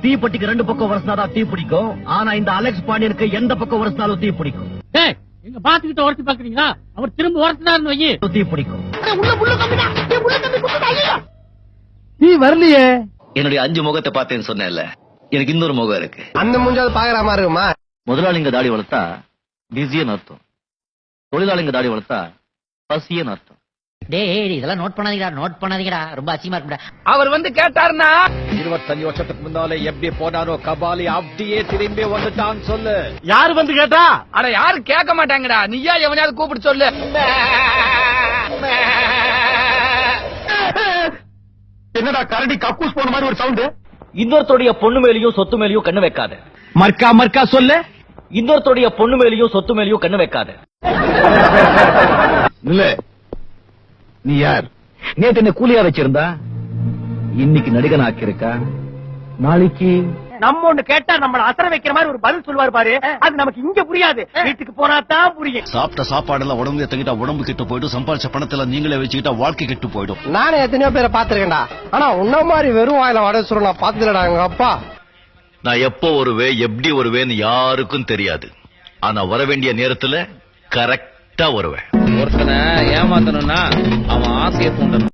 தீப்பெட்டிக்கு ரெண்டு பக்கம் வரசினாதான் தீ பிடிக்கும். ஆனா இந்த அலெக்ஸ் பாண்டியனுக்கு எந்த பக்கம் வரசினாலும் தீ பிடிக்கும். எங்க பாத்துக்கிட்ட உரசி பாக்குறீங்களா? அவர் திரும்ப உரசினாருன்னு வையி தீ பிடிக்கும். நீ வரலையே. என்னுடைய 5 முகத்தை பார்த்தேன்னு சொன்னேன்ல, எனக்கு இன்னொரு முகம் இருக்கு. அந்த மூஞ்சாவது பாக்குற மாதிரி இருக்குமா? முதலாளிங்க தாடி வளர்த்தா பிஸின்னு அர்த்தம், தொழிலாளிங்க தாடி வளர்த்தா பசியன்னு அர்த்தம். டேய் இதெல்லாம் நோட் பண்ணாதீங்கடா ரொம்ப அசிங்கமா இருக்குடா. அவர் வந்து கேட்டாருன்னா 25 வருஷத்துக்கு முன்னாலே எப்படி போனாரோ கபாலி அப்படியே திரும்பி வந்துட்டான்னு சொல்லு. யாரு வந்து கேட்டா? அட யாரும் கேட்க மாட்டாங்கடா, நீயா எவனையாவது கூப்பிட்டு சொல்லு. என்னடா கரடி கக்கூஸ் போன மாதிரி ஒரு சவுண்ட். இன்னொருத்தருடைய பொண்ணு மேலயும் சொத்து மேலயும் கண்ணு வைக்காத. மர்க்கா மர்க்கா சொல்லு. இன்னொருத்தருடைய பொண்ணு மேலயும் சொத்து மேலயும் கண்ணு வைக்காத. இல்ல நீ யார்? நேத்து என்ன கூலியா வச்சிருந்தா, இன்னைக்கு நடிகன் ஆக்கியிருக்கா, நாளைக்கு நம்ம ஒண்ணு கேட்டா நம்மள அசர வைக்கிற மாதிரி ஒரு பதில் சொல்லுவாரு பாரு, அது நமக்கு இங்க புரியாது, வீட்டுக்கு போனா தான் புரியும். சாப்பிட்ட சாப்பாடுலாம் உடம்பு தங்கிட்டா உடம்பு கெட்டு போயிடும், சம்பாதிச்ச பணத்துல நீங்களே வச்சுக்கிட்டா வாழ்க்கை கெட்டு போயிடும். நானே எத்தனையோ பேரை பாத்துருக்கேன்டா, ஆனா உன்ன மாதிரி வெறும் வாயில வட சொல்ல நான் பாத்துலடா. எங்க அப்பா நான் எப்போ வருவேன் எப்படி வருவேன்னு யாருக்கும் தெரியாது. ஆனா வர வேண்டிய நேரத்துல கரெக்டா வருவேன். ஒருத்தனை ஏமாத்தணும்னா அவன் ஆசையை தூண்டணும்.